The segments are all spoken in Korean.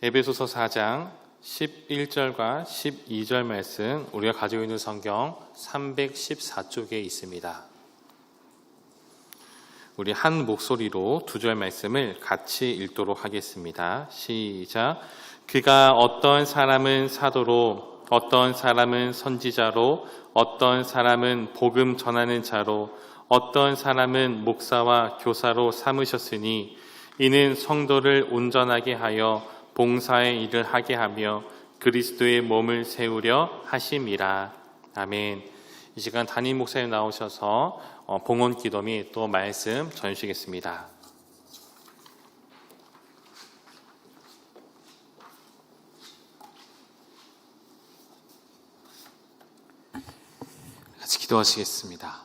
에베소서 4장 11절과 12절 말씀, 우리가 가지고 있는 성경 314쪽에 있습니다. 우리 한 목소리로 두 절 말씀을 같이 읽도록 하겠습니다. 시작. 그가 어떤 사람은 사도로, 어떤 사람은 선지자로, 어떤 사람은 복음 전하는 자로, 어떤 사람은 목사와 교사로 삼으셨으니 이는 성도를 온전하게 하여 봉사의 일을 하게 하며 그리스도의 몸을 세우려 하심이라. 아멘. 이 시간 담임 목사님 나오셔서 봉헌 기도 및 또 말씀 전해주시겠습니다. 같이 기도하시겠습니다.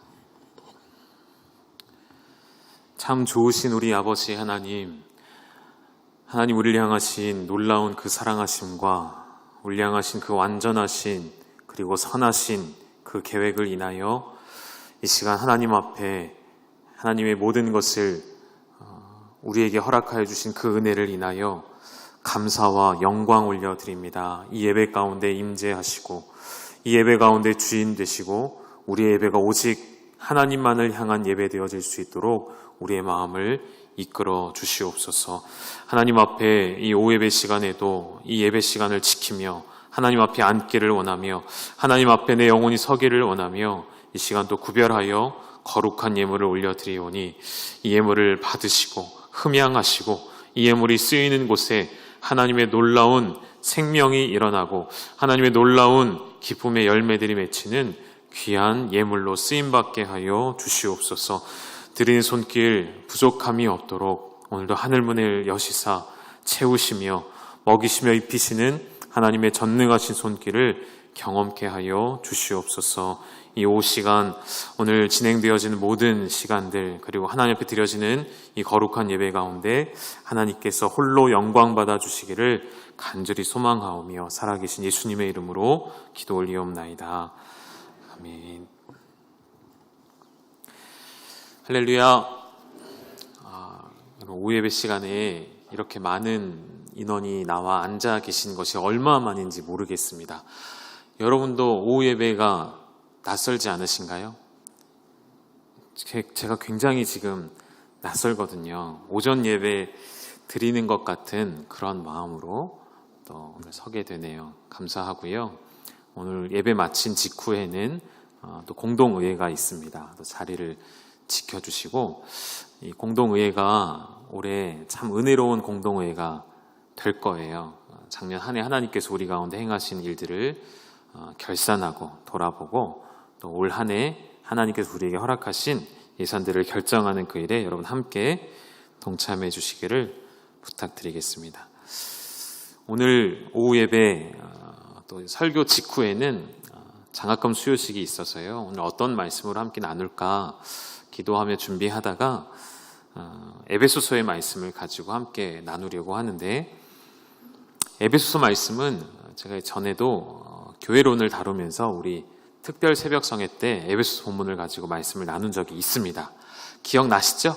참 좋으신 우리 아버지 하나님, 하나님 우리를 향하신 놀라운 그 사랑하심과 우리를 향하신 그 완전하신 그리고 선하신 그 계획을 인하여 이 시간 하나님 앞에 하나님의 모든 것을 우리에게 허락하여 주신 그 은혜를 인하여 감사와 영광 올려드립니다. 이 예배 가운데 임재하시고 이 예배 가운데 주인 되시고 우리의 예배가 오직 하나님만을 향한 예배 되어질 수 있도록 우리의 마음을 이끌어 주시옵소서. 하나님 앞에 이 오예배 시간에도 이 예배 시간을 지키며 하나님 앞에 앉기를 원하며 하나님 앞에 내 영혼이 서기를 원하며 이 시간도 구별하여 거룩한 예물을 올려드리오니 이 예물을 받으시고 흠양하시고 이 예물이 쓰이는 곳에 하나님의 놀라운 생명이 일어나고 하나님의 놀라운 기쁨의 열매들이 맺히는 귀한 예물로 쓰임받게 하여 주시옵소서. 드리는 손길 부족함이 없도록 오늘도 하늘문을 여시사 채우시며 먹이시며 입히시는 하나님의 전능하신 손길을 경험케 하여 주시옵소서. 이 오후 시간 오늘 진행되어지는 모든 시간들 그리고 하나님 앞에 드려지는 이 거룩한 예배 가운데 하나님께서 홀로 영광 받아 주시기를 간절히 소망하오며 살아계신 예수님의 이름으로 기도 올리옵나이다. 아멘. 할렐루야. 오후 예배 시간에 이렇게 많은 인원이 나와 앉아 계신 것이 얼마만인지 모르겠습니다. 여러분도 오후 예배가 낯설지 않으신가요? 제가 굉장히 지금 낯설거든요. 오전 예배 드리는 것 같은 그런 마음으로 또 오늘 서게 되네요. 감사하고요. 오늘 예배 마친 직후에는 또 공동의회가 있습니다. 또 자리를 지켜주시고 이 공동의회가 올해 참 은혜로운 공동의회가 될 거예요. 작년 한 해 하나님께서 우리 가운데 행하신 일들을 결산하고 돌아보고 또 올 한 해 하나님께서 우리에게 허락하신 예산들을 결정하는 그 일에 여러분 함께 동참해 주시기를 부탁드리겠습니다. 오늘 오후 예배 또 설교 직후에는 장학금 수요식이 있어서요. 오늘 어떤 말씀으로 함께 나눌까 기도하며 준비하다가 에베소서의 말씀을 가지고 함께 나누려고 하는데, 에베소서 말씀은 제가 전에도 교회론을 다루면서 우리 특별 새벽 성회 때 에베소서 본문을 가지고 말씀을 나눈 적이 있습니다. 기억나시죠?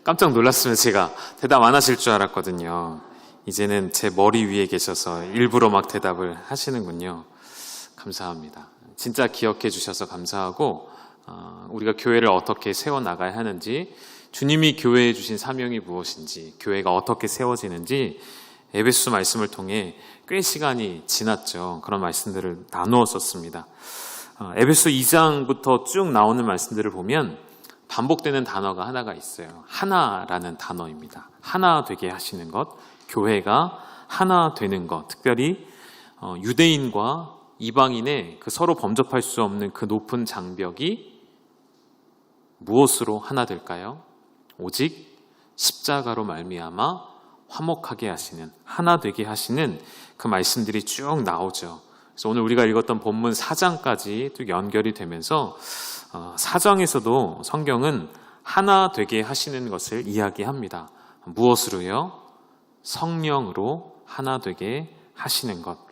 깜짝 놀랐으면 제가 대답 안 하실 줄 알았거든요. 이제는 제 머리 위에 계셔서 일부러 막 대답을 하시는군요. 감사합니다. 진짜 기억해 주셔서 감사하고 우리가 교회를 어떻게 세워나가야 하는지, 주님이 교회에 주신 사명이 무엇인지, 교회가 어떻게 세워지는지 에베소서 말씀을 통해 꽤 시간이 지났죠. 그런 말씀들을 나누었었습니다. 에베소서 2장부터 쭉 나오는 말씀들을 보면 반복되는 단어가 하나가 있어요. 하나라는 단어입니다. 하나 되게 하시는 것, 교회가 하나 되는 것, 특별히 유대인과 이방인의 그 서로 범접할 수 없는 그 높은 장벽이 무엇으로 하나 될까요? 오직 십자가로 말미암아 화목하게 하시는, 하나 되게 하시는 그 말씀들이 쭉 나오죠. 그래서 오늘 우리가 읽었던 본문 4장까지 또 연결이 되면서 4장에서도 성경은 하나 되게 하시는 것을 이야기합니다. 무엇으로요? 성령으로 하나 되게 하시는 것.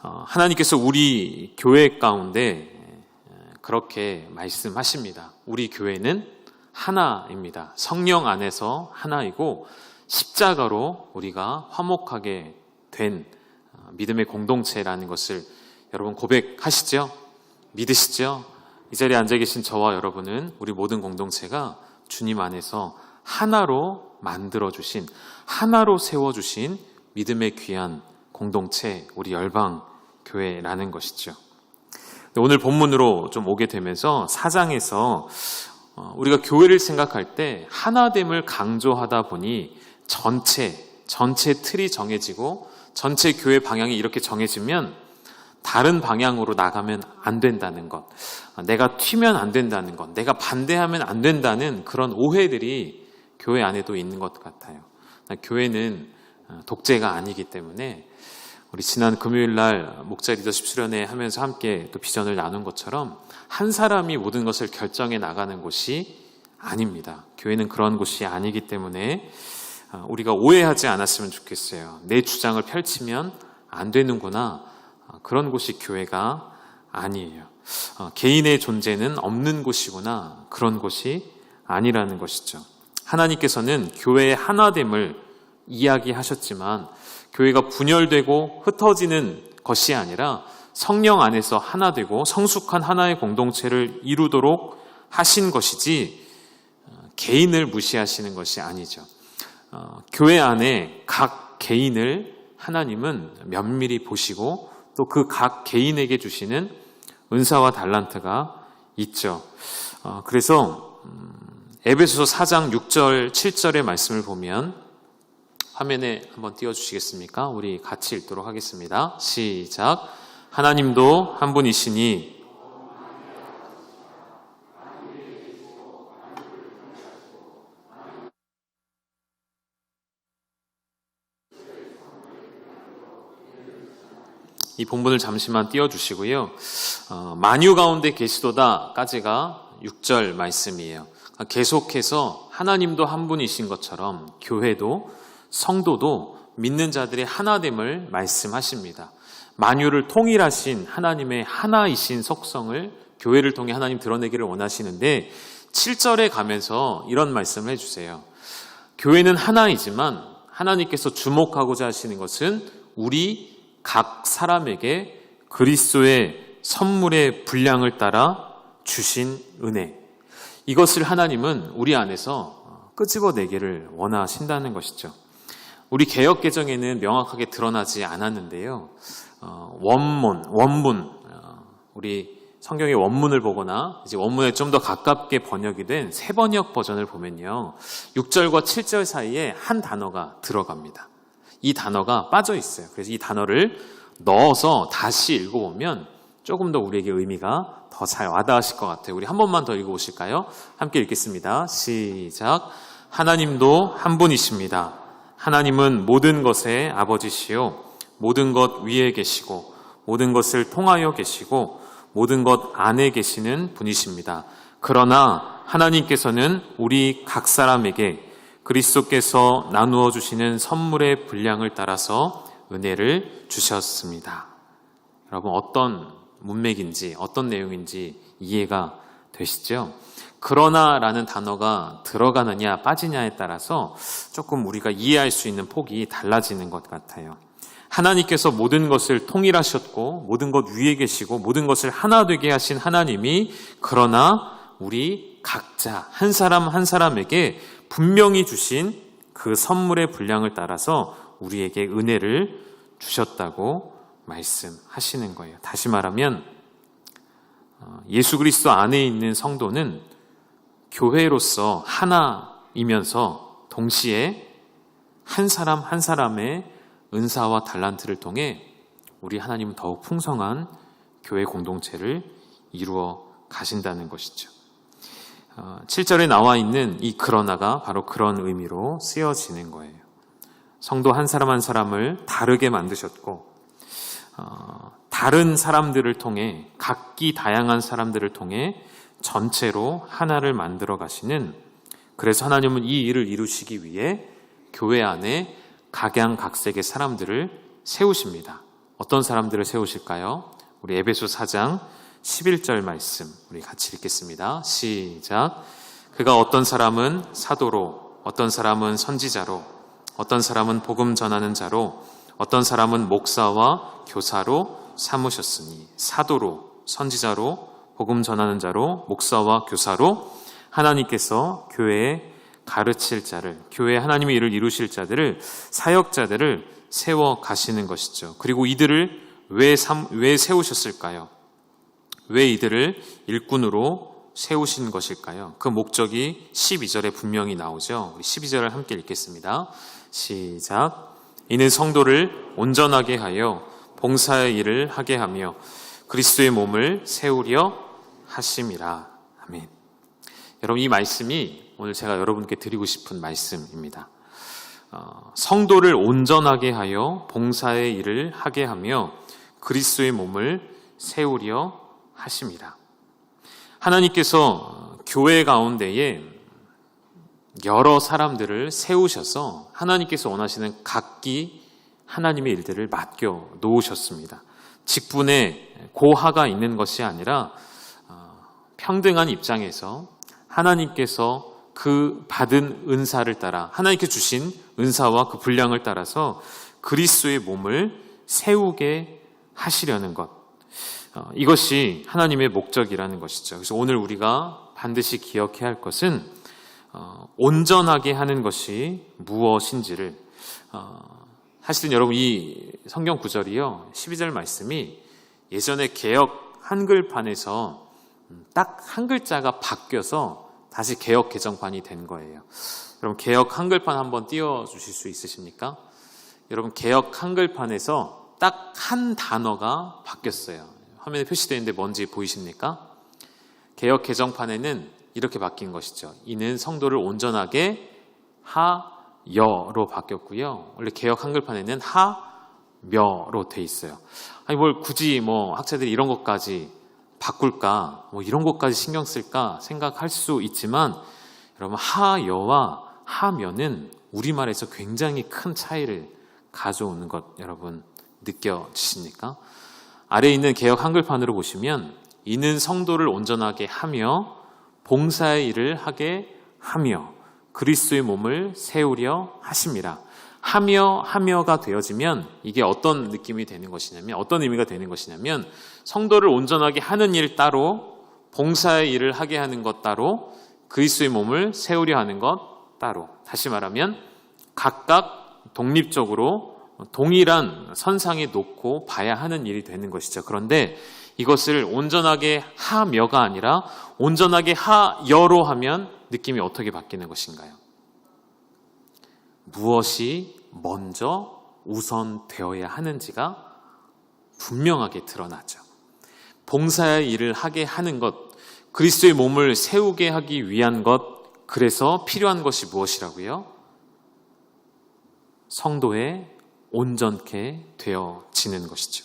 하나님께서 우리 교회 가운데 그렇게 말씀하십니다. 우리 교회는 하나입니다. 성령 안에서 하나이고 십자가로 우리가 화목하게 된 믿음의 공동체라는 것을 여러분 고백하시죠? 믿으시죠? 이 자리에 앉아 계신 저와 여러분은 우리 모든 공동체가 주님 안에서 하나로 만들어주신, 하나로 세워주신 믿음의 귀한 공동체, 우리 열방교회라는 것이죠. 오늘 본문으로 좀 오게 되면서 4장에서 우리가 교회를 생각할 때 하나됨을 강조하다 보니 전체 틀이 정해지고 전체 교회 방향이 이렇게 정해지면 다른 방향으로 나가면 안 된다는 것, 내가 튀면 안 된다는 것, 내가 반대하면 안 된다는 그런 오해들이 교회 안에도 있는 것 같아요. 교회는 독재가 아니기 때문에 우리 지난 금요일 날 목자 리더십 수련회 하면서 함께 또 비전을 나눈 것처럼 한 사람이 모든 것을 결정해 나가는 곳이 아닙니다. 교회는 그런 곳이 아니기 때문에 우리가 오해하지 않았으면 좋겠어요. 내 주장을 펼치면 안 되는구나. 그런 곳이 교회가 아니에요. 개인의 존재는 없는 곳이구나. 그런 곳이 아니라는 것이죠. 하나님께서는 교회의 하나됨을 이야기하셨지만 교회가 분열되고 흩어지는 것이 아니라 성령 안에서 하나 되고 성숙한 하나의 공동체를 이루도록 하신 것이지 개인을 무시하시는 것이 아니죠. 교회 안에 각 개인을 하나님은 면밀히 보시고 또 그 각 개인에게 주시는 은사와 달란트가 있죠. 그래서 에베소서 4장 6절 7절의 말씀을 보면 화면에 한번 띄워주시겠습니까? 우리 같이 읽도록 하겠습니다. 시작. 하나님도 한 분이시니 이 본문을 잠시만 띄워주시고요. 만유 가운데 계시도다까지가 6절 말씀이에요. 계속해서 하나님도 한 분이신 것처럼 교회도 성도도 믿는 자들의 하나됨을 말씀하십니다. 만유를 통일하신 하나님의 하나이신 속성을 교회를 통해 하나님 드러내기를 원하시는데 7절에 가면서 이런 말씀을 해주세요. 교회는 하나이지만 하나님께서 주목하고자 하시는 것은 우리 각 사람에게 그리스도의 선물의 분량을 따라 주신 은혜. 이것을 하나님은 우리 안에서 끄집어내기를 원하신다는 것이죠. 우리 개역 개정에는 명확하게 드러나지 않았는데요. 원문, 우리 성경의 원문을 보거나 이제 원문에 좀 더 가깝게 번역이 된 새번역 버전을 보면요. 6절과 7절 사이에 한 단어가 들어갑니다. 이 단어가 빠져 있어요. 그래서 이 단어를 넣어서 다시 읽어보면 조금 더 우리에게 의미가 더 잘 와닿으실 것 같아요. 우리 한 번만 더 읽어보실까요? 함께 읽겠습니다. 시작. 하나님도 한 분이십니다. 하나님은 모든 것의 아버지시요 모든 것 위에 계시고 모든 것을 통하여 계시고 모든 것 안에 계시는 분이십니다. 그러나 하나님께서는 우리 각 사람에게 그리스도께서 나누어 주시는 선물의 분량을 따라서 은혜를 주셨습니다. 여러분 어떤 문맥인지 어떤 내용인지 이해가 되시죠? 그러나라는 단어가 들어가느냐 빠지냐에 따라서 조금 우리가 이해할 수 있는 폭이 달라지는 것 같아요. 하나님께서 모든 것을 통일하셨고 모든 것 위에 계시고 모든 것을 하나 되게 하신 하나님이 그러나 우리 각자 한 사람 한 사람에게 분명히 주신 그 선물의 분량을 따라서 우리에게 은혜를 주셨다고 말씀하시는 거예요. 다시 말하면 예수 그리스도 안에 있는 성도는 교회로서 하나이면서 동시에 한 사람 한 사람의 은사와 달란트를 통해 우리 하나님은 더욱 풍성한 교회 공동체를 이루어 가신다는 것이죠. 7절에 나와 있는 이 그러나가 바로 그런 의미로 쓰여지는 거예요. 성도 한 사람 한 사람을 다르게 만드셨고 다른 사람들을 통해 각기 다양한 사람들을 통해 전체로 하나를 만들어 가시는, 그래서 하나님은 이 일을 이루시기 위해 교회 안에 각양각색의 사람들을 세우십니다. 어떤 사람들을 세우실까요? 우리 에베소 4장 11절 말씀 우리 같이 읽겠습니다. 시작. 그가 어떤 사람은 사도로, 어떤 사람은 선지자로, 어떤 사람은 복음 전하는 자로, 어떤 사람은 목사와 교사로 삼으셨으니, 사도로, 선지자로, 복음 전하는 자로, 목사와 교사로 하나님께서 교회에 가르칠 자를, 교회에 하나님의 일을 이루실 자들을, 사역자들을 세워 가시는 것이죠. 그리고 이들을 왜 세우셨을까요? 왜 이들을 일꾼으로 세우신 것일까요? 그 목적이 12절에 분명히 나오죠. 우리 12절을 함께 읽겠습니다. 시작. 이는 성도를 온전하게 하여 봉사의 일을 하게 하며 그리스도의 몸을 세우려 하심이라. 아멘. 여러분, 이 말씀이 오늘 제가 여러분께 드리고 싶은 말씀입니다. 성도를 온전하게 하여 봉사의 일을 하게 하며 그리스도의 몸을 세우려 하심이라. 하나님께서 교회 가운데에 여러 사람들을 세우셔서 하나님께서 원하시는 각기 하나님의 일들을 맡겨 놓으셨습니다. 직분에 고하가 있는 것이 아니라 평등한 입장에서 하나님께서 그 받은 은사를 따라, 하나님께 주신 은사와 그 분량을 따라서 그리스도의 몸을 세우게 하시려는 것, 이것이 하나님의 목적이라는 것이죠. 그래서 오늘 우리가 반드시 기억해야 할 것은 온전하게 하는 것이 무엇인지를, 사실은 여러분 이 성경 구절이요, 12절 말씀이 예전에 개역 한글판에서 딱 한 글자가 바뀌어서 다시 개역 개정판이 된 거예요. 여러분 개역 한글판 한번 띄워주실 수 있으십니까? 여러분 개역 한글판에서 딱 한 단어가 바뀌었어요. 화면에 표시되어 있는데 뭔지 보이십니까? 개역 개정판에는 이렇게 바뀐 것이죠. 이는 성도를 온전하게 하여로 바뀌었고요. 원래 개역 한글판에는 하며로 돼 있어요. 아니 뭘 굳이 학자들이 이런 것까지 바꿀까, 이런 것까지 신경 쓸까 생각할 수 있지만, 여러분 하여와 하며는 우리말에서 굉장히 큰 차이를 가져오는 것 여러분 느껴지십니까? 아래에 있는 개역 한글판으로 보시면 이는 성도를 온전하게 하며 봉사의 일을 하게 하며 그리스도의 몸을 세우려 하심이라. 하며가 되어지면 이게 어떤 느낌이 되는 것이냐면, 어떤 의미가 되는 것이냐면, 성도를 온전하게 하는 일 따로, 봉사의 일을 하게 하는 것 따로, 그리스도의 몸을 세우려 하는 것 따로. 다시 말하면 각각 독립적으로 동일한 선상에 놓고 봐야 하는 일이 되는 것이죠. 그런데 이것을 온전하게 하며가 아니라 온전하게 하여로 하면 느낌이 어떻게 바뀌는 것인가요? 무엇이 먼저 우선되어야 하는지가 분명하게 드러나죠. 봉사의 일을 하게 하는 것, 그리스도의 몸을 세우게 하기 위한 것, 그래서 필요한 것이 무엇이라고요? 성도의 온전케 되어지는 것이죠.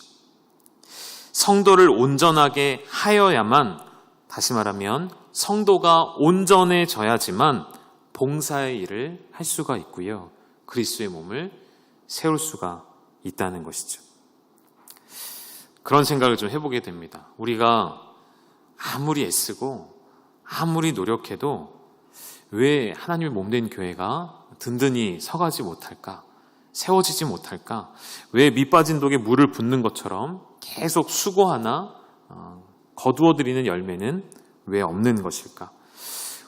성도를 온전하게 하여야만, 다시 말하면 성도가 온전해져야지만 봉사의 일을 할 수가 있고요. 그리스도의 몸을 세울 수가 있다는 것이죠. 그런 생각을 좀 해보게 됩니다. 우리가 아무리 애쓰고 아무리 노력해도 왜 하나님의 몸된 교회가 든든히 서가지 못할까? 세워지지 못할까? 왜 밑빠진 독에 물을 붓는 것처럼 계속 수고하나 거두어들이는 열매는 왜 없는 것일까?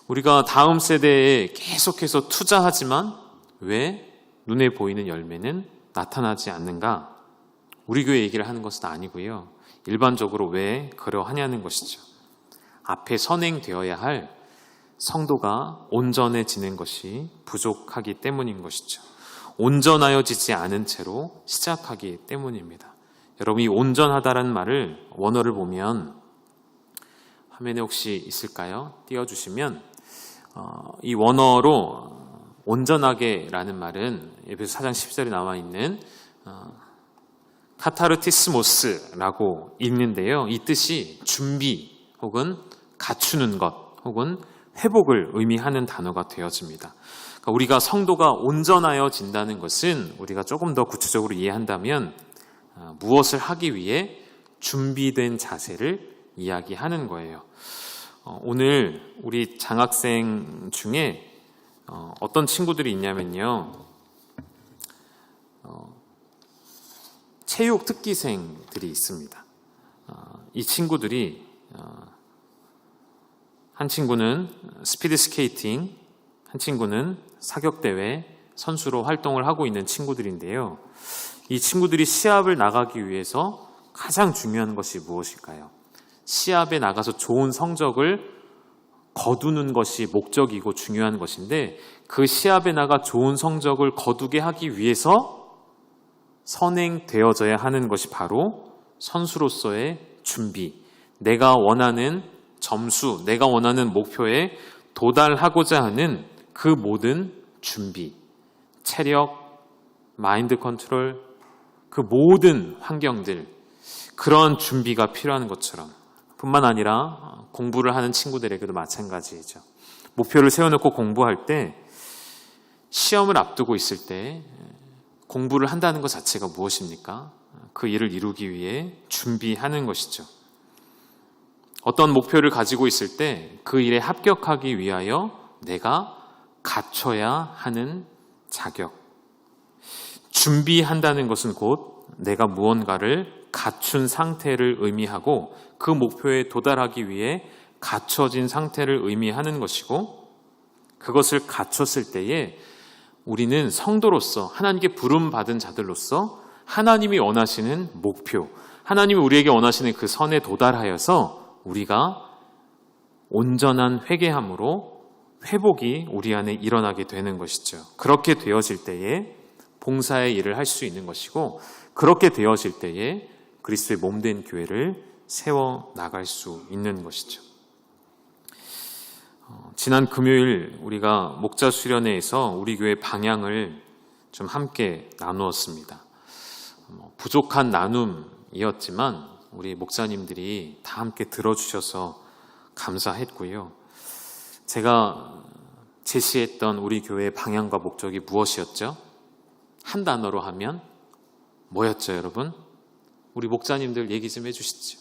우리가 다음 세대에 계속해서 투자하지만 왜 눈에 보이는 열매는 나타나지 않는가? 우리 교회 얘기를 하는 것은 아니고요. 일반적으로 왜 그러하냐는 것이죠. 앞에 선행되어야 할 성도가 온전해지는 것이 부족하기 때문인 것이죠. 온전하여지지 않은 채로 시작하기 때문입니다. 여러분, 이 온전하다라는 말을 원어를 보면 화면에 혹시 있을까요? 띄워주시면 이 원어로 온전하게라는 말은 에베소 4장 10절에 나와 있는 카타르티스모스라고 읽는데요. 이 뜻이 준비 혹은 갖추는 것 혹은 회복을 의미하는 단어가 되어집니다. 그러니까 우리가 성도가 온전하여진다는 것은 우리가 조금 더 구체적으로 이해한다면 무엇을 하기 위해 준비된 자세를 이야기하는 거예요. 오늘 우리 장학생 중에 어떤 친구들이 있냐면요. 체육 특기생들이 있습니다. 이 친구들이 한 친구는 스피드 스케이팅, 한 친구는 사격대회 선수로 활동을 하고 있는 친구들인데요. 이 친구들이 시합을 나가기 위해서 가장 중요한 것이 무엇일까요? 시합에 나가서 좋은 성적을 거두는 것이 목적이고 중요한 것인데 그 시합에 나가 좋은 성적을 거두게 하기 위해서 선행되어져야 하는 것이 바로 선수로서의 준비, 내가 원하는 점수, 내가 원하는 목표에 도달하고자 하는 그 모든 준비, 체력, 마인드 컨트롤, 그 모든 환경들, 그런 준비가 필요한 것처럼 뿐만 아니라 공부를 하는 친구들에게도 마찬가지죠. 목표를 세워놓고 공부할 때 시험을 앞두고 있을 때 공부를 한다는 것 자체가 무엇입니까? 그 일을 이루기 위해 준비하는 것이죠. 어떤 목표를 가지고 있을 때 그 일에 합격하기 위하여 내가 갖춰야 하는 자격. 준비한다는 것은 곧 내가 무언가를 갖춘 상태를 의미하고 그 목표에 도달하기 위해 갖춰진 상태를 의미하는 것이고 그것을 갖췄을 때에 우리는 성도로서 하나님께 부름받은 자들로서 하나님이 원하시는 목표, 하나님이 우리에게 원하시는 그 선에 도달하여서 우리가 온전한 회개함으로 회복이 우리 안에 일어나게 되는 것이죠. 그렇게 되어질 때에 봉사의 일을 할 수 있는 것이고 그렇게 되어질 때에 그리스도의 몸된 교회를 세워 나갈 수 있는 것이죠. 지난 금요일 우리가 목자 수련회에서 우리 교회 방향을 좀 함께 나누었습니다. 부족한 나눔이었지만 우리 목사님들이 다 함께 들어주셔서 감사했고요. 제가 제시했던 우리 교회의 방향과 목적이 무엇이었죠? 한 단어로 하면 뭐였죠, 여러분? 우리 목사님들 얘기 좀 해주시죠.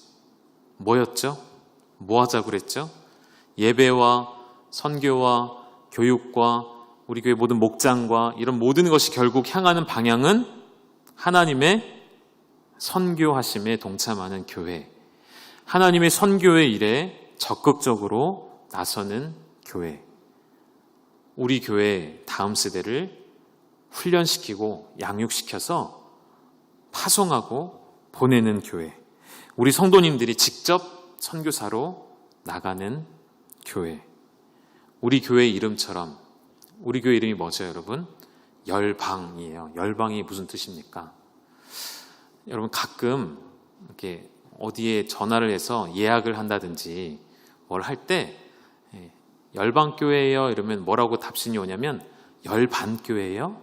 뭐였죠? 뭐 하자고 그랬죠? 예배와 선교와 교육과 우리 교회 모든 목장과 이런 모든 것이 결국 향하는 방향은 하나님의 선교하심에 동참하는 교회, 하나님의 선교의 일에 적극적으로 나서는 교회, 우리 교회 다음 세대를 훈련시키고 양육시켜서 파송하고 보내는 교회, 우리 성도님들이 직접 선교사로 나가는 교회. 우리 교회 이름처럼, 우리 교회 이름이 뭐죠, 여러분? 열방이에요. 열방이 무슨 뜻입니까? 여러분 가끔 이렇게 어디에 전화를 해서 예약을 한다든지 뭘 할 때 열방교회예요 이러면 뭐라고 답신이 오냐면 열반교회예요?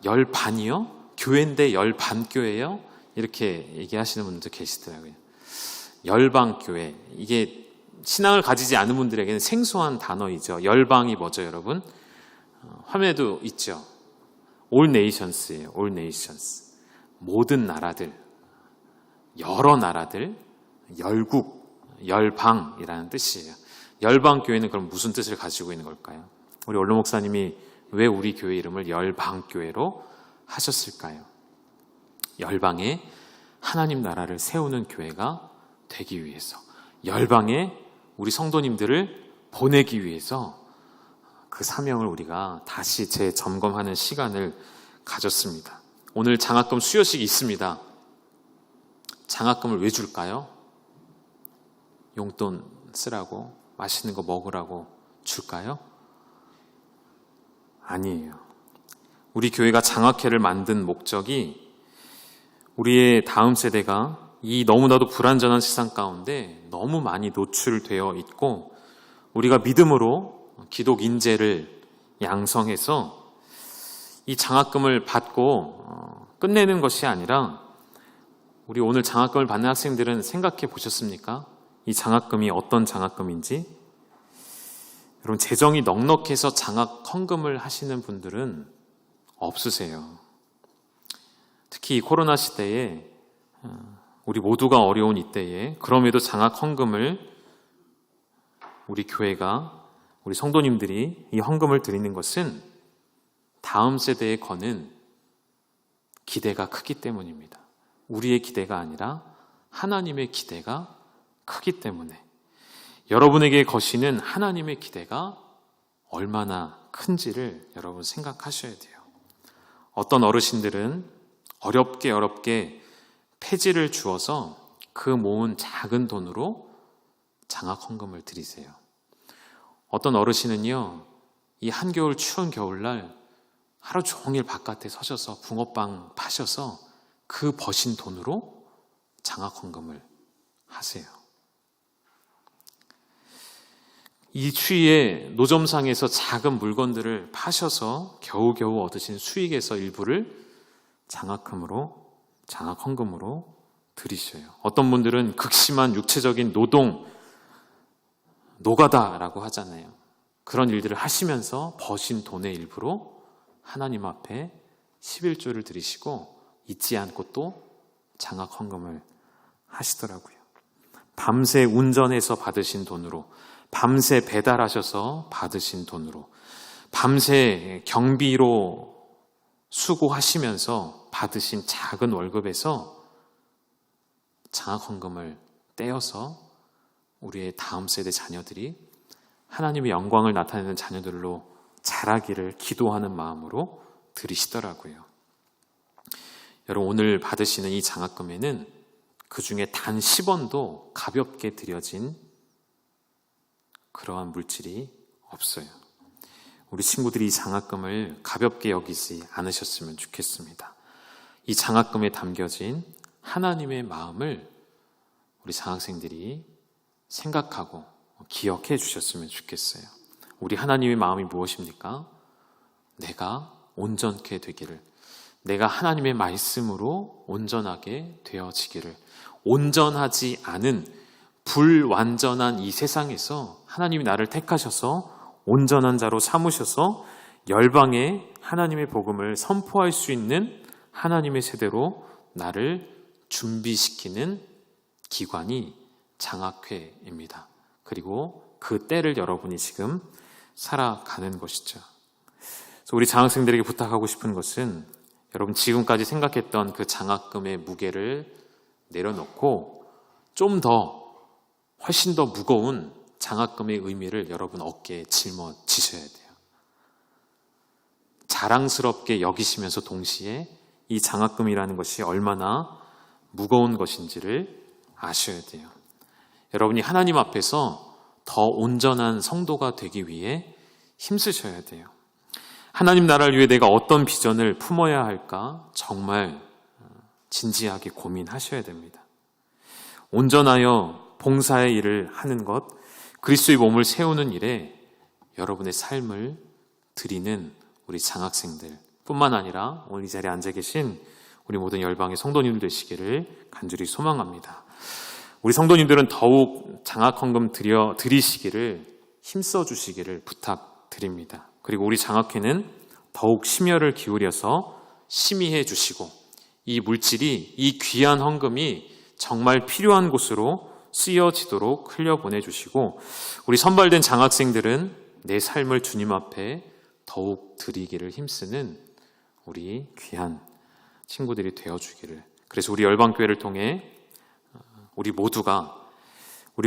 열반이요? 교회인데 열반교회예요? 이렇게 얘기하시는 분들도 계시더라고요. 열방교회, 이게 신앙을 가지지 않은 분들에게는 생소한 단어이죠. 열방이 뭐죠, 여러분? 화면에도 있죠. All Nations예요. All Nations. 모든 나라들, 여러 나라들, 열국, 열방이라는 뜻이에요. 열방교회는 그럼 무슨 뜻을 가지고 있는 걸까요? 우리 원로 목사님이 왜 우리 교회 이름을 열방교회로 하셨을까요? 열방에 하나님 나라를 세우는 교회가 되기 위해서, 열방에 우리 성도님들을 보내기 위해서 그 사명을 우리가 다시 재점검하는 시간을 가졌습니다. 오늘 장학금 수여식이 있습니다. 장학금을 왜 줄까요? 용돈 쓰라고? 맛있는 거 먹으라고 줄까요? 아니에요. 우리 교회가 장학회를 만든 목적이 우리의 다음 세대가 이 너무나도 불완전한 세상 가운데 너무 많이 노출되어 있고 우리가 믿음으로 기독 인재를 양성해서 이 장학금을 받고 끝내는 것이 아니라 우리 오늘 장학금을 받는 학생들은 생각해 보셨습니까? 이 장학금이 어떤 장학금인지? 여러분 재정이 넉넉해서 장학 헌금을 하시는 분들은 없으세요. 특히 이 코로나 시대에 우리 모두가 어려운 이때에 그럼에도 장학 헌금을 우리 교회가, 우리 성도님들이 이 헌금을 드리는 것은 다음 세대에 거는 기대가 크기 때문입니다. 우리의 기대가 아니라 하나님의 기대가 크기 때문에 여러분에게 거시는 하나님의 기대가 얼마나 큰지를 여러분 생각하셔야 돼요. 어떤 어르신들은 어렵게 폐지를 주어서 그 모은 작은 돈으로 장학 헌금을 드리세요. 어떤 어르신은요, 이 한겨울 추운 겨울날 하루 종일 바깥에 서셔서 붕어빵 파셔서 그 버신 돈으로 장학 헌금을 하세요. 이 추위에 노점상에서 작은 물건들을 파셔서 겨우겨우 얻으신 수익에서 일부를 장학 헌금으로 드리셔요. 어떤 분들은 극심한 육체적인 노가다라고 하잖아요. 그런 일들을 하시면서 버신 돈의 일부로 하나님 앞에 11조를 드리시고 잊지 않고 또 장학 헌금을 하시더라고요. 밤새 운전해서 받으신 돈으로, 밤새 배달하셔서 받으신 돈으로, 밤새 경비로 수고하시면서 받으신 작은 월급에서 장학 헌금을 떼어서 우리의 다음 세대 자녀들이 하나님의 영광을 나타내는 자녀들로 자라기를 기도하는 마음으로 드리시더라고요. 여러분, 오늘 받으시는 이 장학금에는 그 중에 단 10원도 가볍게 드려진 그러한 물질이 없어요. 우리 친구들이 이 장학금을 가볍게 여기지 않으셨으면 좋겠습니다. 이 장학금에 담겨진 하나님의 마음을 우리 장학생들이 생각하고 기억해 주셨으면 좋겠어요. 우리 하나님의 마음이 무엇입니까? 내가 온전케 되기를, 내가 하나님의 말씀으로 온전하게 되어지기를, 온전하지 않은 불완전한 이 세상에서 하나님이 나를 택하셔서 온전한 자로 삼으셔서 열방에 하나님의 복음을 선포할 수 있는 하나님의 세대로 나를 준비시키는 기관이 장학회입니다. 그리고 그 때를 여러분이 지금 살아가는 것이죠. 그래서 우리 장학생들에게 부탁하고 싶은 것은 여러분 지금까지 생각했던 그 장학금의 무게를 내려놓고 좀 더 훨씬 더 무거운 장학금의 의미를 여러분 어깨에 짊어지셔야 돼요. 자랑스럽게 여기시면서 동시에 이 장학금이라는 것이 얼마나 무거운 것인지를 아셔야 돼요. 여러분이 하나님 앞에서 더 온전한 성도가 되기 위해 힘쓰셔야 돼요. 하나님 나라를 위해 내가 어떤 비전을 품어야 할까 정말 진지하게 고민하셔야 됩니다. 온전하여 봉사의 일을 하는 것, 그리스도의 몸을 세우는 일에 여러분의 삶을 드리는 우리 장학생들 뿐만 아니라 오늘 이 자리에 앉아 계신 우리 모든 열방의 성도님들 되시기를 간절히 소망합니다. 우리 성도님들은 더욱 장학헌금 드리시기를 힘써 주시기를 부탁드립니다. 그리고 우리 장학회는 더욱 심혈을 기울여서 심의해 주시고 이 물질이, 이 귀한 헌금이 정말 필요한 곳으로 쓰여지도록 흘려보내주시고 우리 선발된 장학생들은 내 삶을 주님 앞에 더욱 드리기를 힘쓰는 우리 귀한 친구들이 되어주기를, 그래서 우리 열방교회를 통해 우리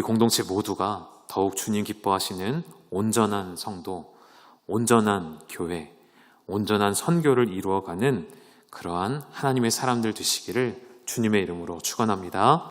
공동체 모두가 더욱 주님 기뻐하시는 온전한 성도, 온전한 교회, 온전한 선교를 이루어가는 그러한 하나님의 사람들 되시기를 주님의 이름으로 축원합니다.